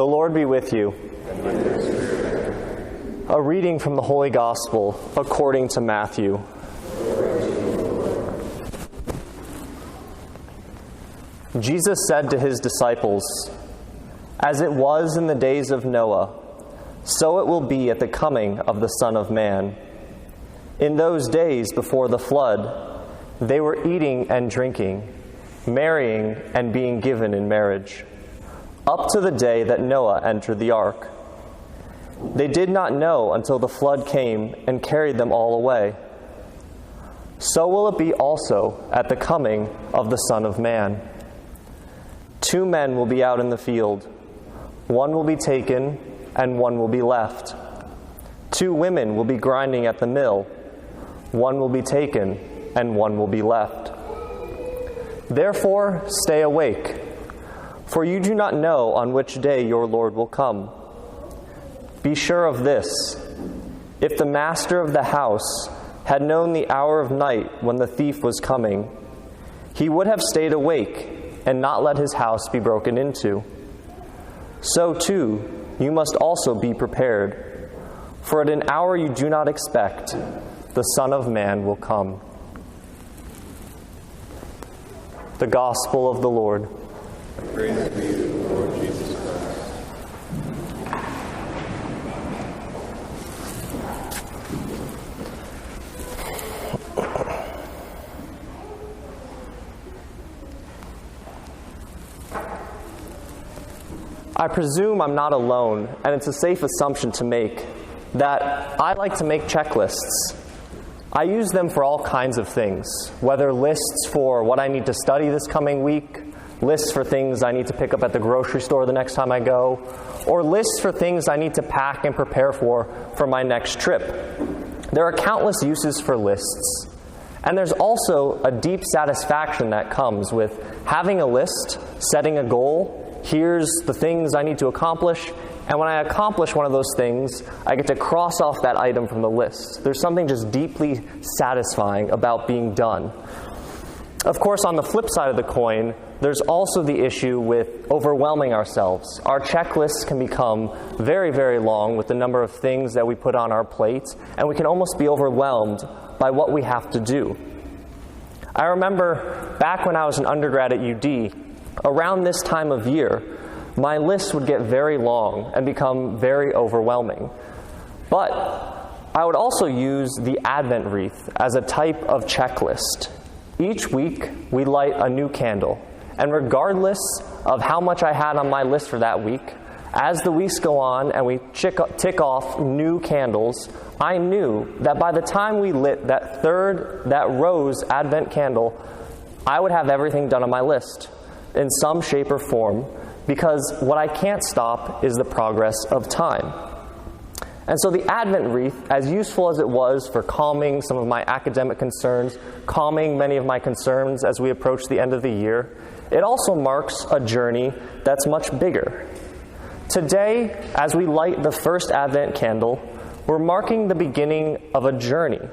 The Lord be with you. A reading from the Holy Gospel according to Matthew. Jesus said to his disciples, "As it was in the days of Noah, so it will be at the coming of the Son of Man. In those days before the flood, they were eating and drinking, marrying and being given in marriage, up to the day that Noah entered the ark. They did not know until the flood came and carried them all away. So will it be also at the coming of the Son of Man. 2 men will be out in the field. One will be taken, and one will be left. 2 women will be grinding at the mill. One will be taken, and one will be left. Therefore, stay awake, for you do not know on which day your Lord will come. Be sure of this: if the master of the house had known the hour of night when the thief was coming, he would have stayed awake and not let his house be broken into. So too, you must also be prepared, for at an hour you do not expect, the Son of Man will come." The Gospel of the Lord. Praise be to the Lord Jesus Christ. I presume I'm not alone, and it's a safe assumption to make, that I like to make checklists. I use them for all kinds of things, whether lists for what I need to study this coming week, lists for things I need to pick up at the grocery store the next time I go, or lists for things I need to pack and prepare for my next trip. There are countless uses for lists, and there's also a deep satisfaction that comes with having a list, setting a goal. Here's the things I need to accomplish, and when I accomplish one of those things, I get to cross off that item from the list. There's something just deeply satisfying about being done. Of course, on the flip side of the coin, there's also the issue with overwhelming ourselves. Our checklists can become very, very long with the number of things that we put on our plate, and we can almost be overwhelmed by what we have to do. I remember back when I was an undergrad at UD, around this time of year, my list would get very long and become very overwhelming. But I would also use the Advent wreath as a type of checklist. Each week, we light a new candle, and regardless of how much I had on my list for that week, as the weeks go on and we tick off new candles, I knew that by the time we lit that rose Advent candle, I would have everything done on my list in some shape or form, because what I can't stop is the progress of time. And so the Advent wreath, as useful as it was for calming some of my academic concerns, calming many of my concerns as we approach the end of the year, it also marks a journey that's much bigger. Today, as we light the first Advent candle, we're marking the beginning of a journey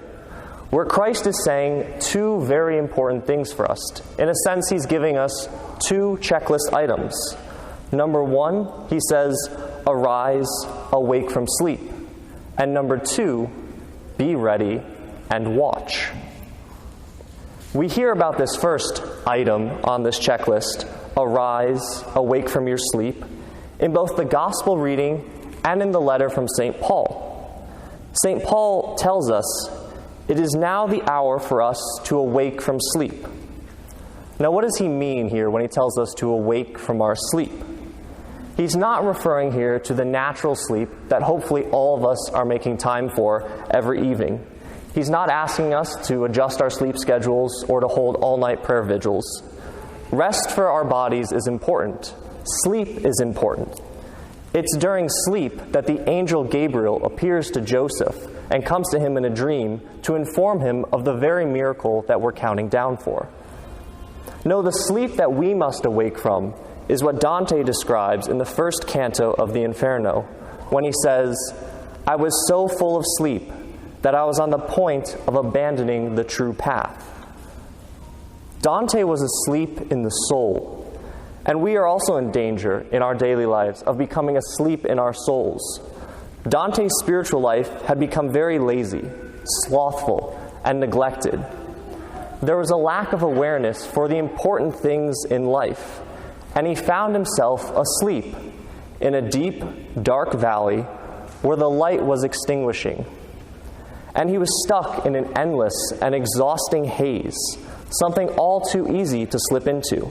where Christ is saying 2 very important things for us. In a sense, he's giving us 2 checklist items. Number 1, he says, arise, awake from sleep. And number 2, be ready and watch. We hear about this first item on this checklist, arise, awake from your sleep, in both the gospel reading and in the letter from St. Paul. St. Paul tells us, "It is now the hour for us to awake from sleep." Now, what does he mean here when he tells us to awake from our sleep? He's not referring here to the natural sleep that hopefully all of us are making time for every evening. He's not asking us to adjust our sleep schedules or to hold all-night prayer vigils. Rest for our bodies is important. Sleep is important. It's during sleep that the angel Gabriel appears to Joseph and comes to him in a dream to inform him of the very miracle that we're counting down for. No, the sleep that we must awake from is what Dante describes in the first canto of the Inferno, when he says, "I was so full of sleep that I was on the point of abandoning the true path." Dante was asleep in the soul, And we are also in danger in our daily lives of becoming asleep in our souls. Dante's spiritual life had become very lazy, slothful, and neglected. There was a lack of awareness for the important things in life, and he found himself asleep in a deep, dark valley where the light was extinguishing. And he was stuck in an endless and exhausting haze, something all too easy to slip into.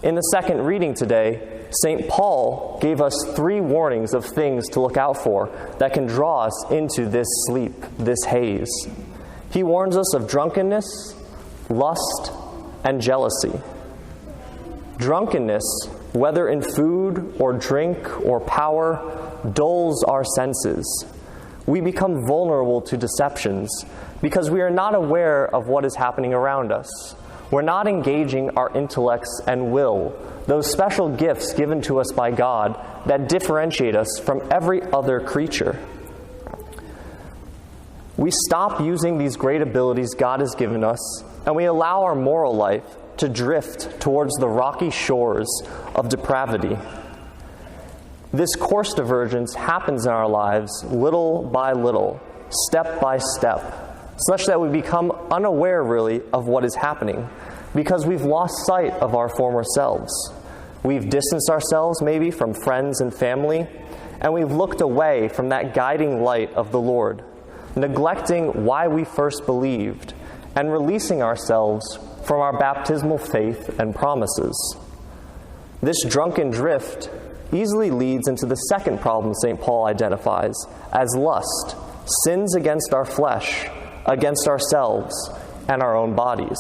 In the second reading today, St. Paul gave us 3 warnings of things to look out for that can draw us into this sleep, this haze. He warns us of drunkenness, lust, and jealousy. Drunkenness, whether in food or drink or power, dulls our senses. We become vulnerable to deceptions because we are not aware of what is happening around us. We're not engaging our intellects and will, those special gifts given to us by God that differentiate us from every other creature. We stop using these great abilities God has given us, and we allow our moral life to drift towards the rocky shores of depravity. This course divergence happens in our lives little by little, step by step, such that we become unaware, really, of what is happening, because we've lost sight of our former selves. We've distanced ourselves, maybe, from friends and family, and we've looked away from that guiding light of the Lord, neglecting why we first believed, and releasing ourselves from our baptismal faith and promises. This drunken drift easily leads into the second problem St. Paul identifies as lust, sins against our flesh, against ourselves, and our own bodies.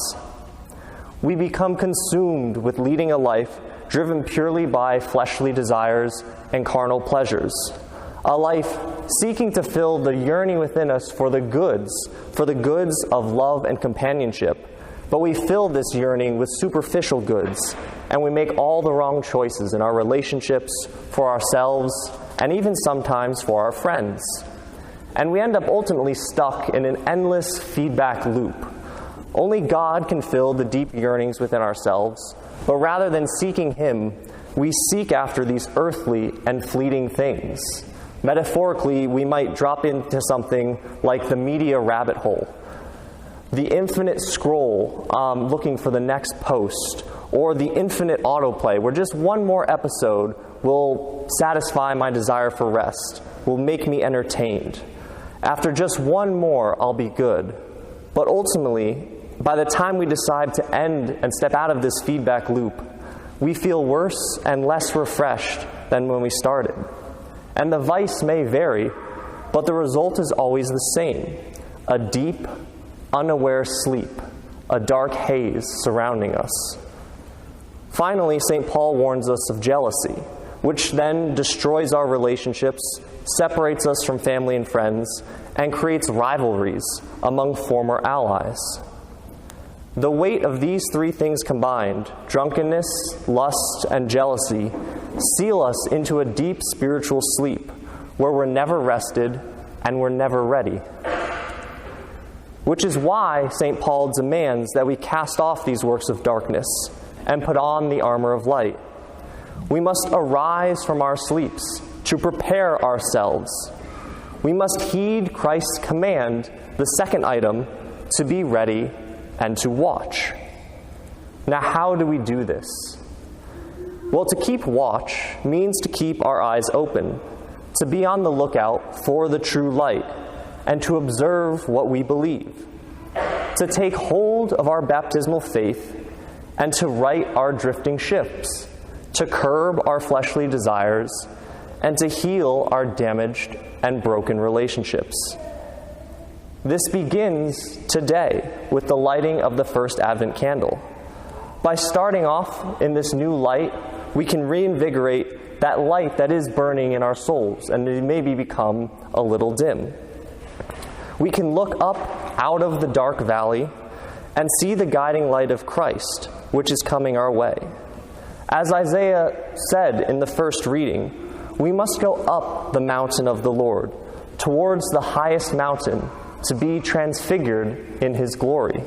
We become consumed with leading a life driven purely by fleshly desires and carnal pleasures, a life seeking to fill the yearning within us for the goods of love and companionship. But we fill this yearning with superficial goods, and we make all the wrong choices in our relationships, for ourselves, and even sometimes for our friends. And we end up ultimately stuck in an endless feedback loop. Only God can fill the deep yearnings within ourselves, but rather than seeking Him, we seek after these earthly and fleeting things. Metaphorically, we might drop into something like the media rabbit hole, the infinite scroll looking for the next post, or the infinite autoplay, where just one more episode will satisfy my desire for rest, will make me entertained. After just one more, I'll be good. But ultimately, by the time we decide to end and step out of this feedback loop, we feel worse and less refreshed than when we started. And the vice may vary, but the result is always the same: a deep, unaware sleep, a dark haze surrounding us. Finally, St. Paul warns us of jealousy, which then destroys our relationships, separates us from family and friends, and creates rivalries among former allies. The weight of these 3 things combined, drunkenness, lust, and jealousy, seal us into a deep spiritual sleep where we're never rested and we're never ready. Which is why St. Paul demands that we cast off these works of darkness and put on the armor of light. We must arise from our sleeps to prepare ourselves. We must heed Christ's command, the second item, to be ready and to watch. Now, how do we do this? Well, to keep watch means to keep our eyes open, to be on the lookout for the true light, and to observe what we believe, to take hold of our baptismal faith, and to right our drifting ships, to curb our fleshly desires, and to heal our damaged and broken relationships. This begins today with the lighting of the first Advent candle. By starting off in this new light, we can reinvigorate that light that is burning in our souls and it maybe become a little dim. We can look up out of the dark valley and see the guiding light of Christ, which is coming our way. As Isaiah said in the first reading, we must go up the mountain of the Lord, towards the highest mountain, to be transfigured in His glory.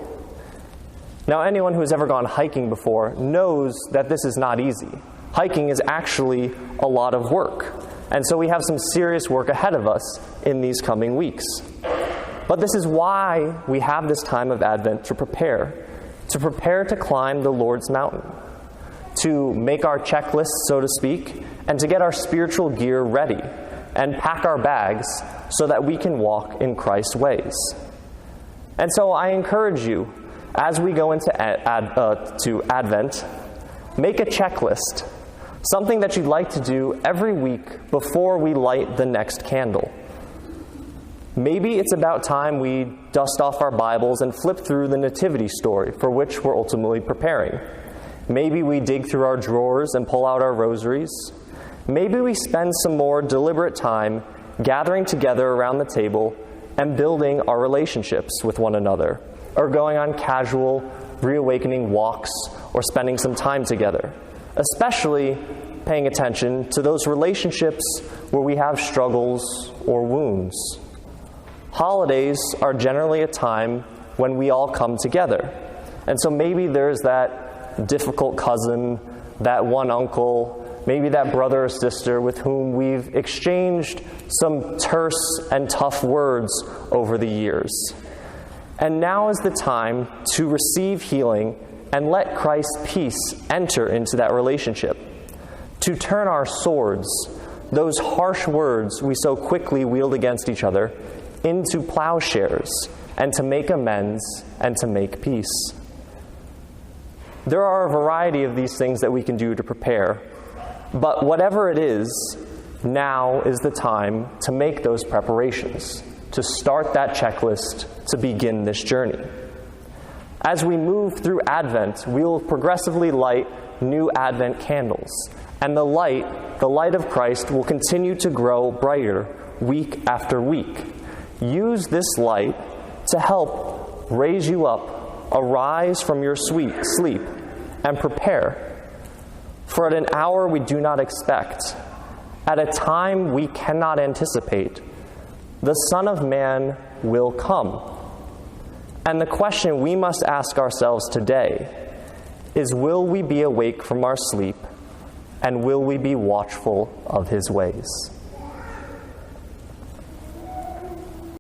Now, anyone who has ever gone hiking before knows that this is not easy. Hiking is actually a lot of work, and so we have some serious work ahead of us in these coming weeks. But this is why we have this time of Advent to prepare to climb the Lord's mountain, to make our checklist, so to speak, and to get our spiritual gear ready and pack our bags so that we can walk in Christ's ways. And so I encourage you, as we go into Advent, make a checklist, something that you'd like to do every week before we light the next candle. Maybe it's about time we dust off our Bibles and flip through the nativity story for which we're ultimately preparing. Maybe we dig through our drawers and pull out our rosaries. Maybe we spend some more deliberate time gathering together around the table and building our relationships with one another, or going on casual, reawakening walks, or spending some time together, especially paying attention to those relationships where we have struggles or wounds. Holidays are generally a time when we all come together. And so maybe there's that difficult cousin, that one uncle, maybe that brother or sister with whom we've exchanged some terse and tough words over the years. And now is the time to receive healing and let Christ's peace enter into that relationship. To turn our swords, those harsh words we so quickly wield against each other, into plowshares, and to make amends and to make peace. There are a variety of these things that we can do to prepare, but whatever it is, now is the time to make those preparations, to start that checklist, to begin this journey. As we move through Advent, we will progressively light new Advent candles, and the light of Christ will continue to grow brighter week after week. Use this light to help raise you up, arise from your sleep, and prepare. For at an hour we do not expect, at a time we cannot anticipate, the Son of Man will come. And the question we must ask ourselves today is, will we be awake from our sleep, and will we be watchful of his ways?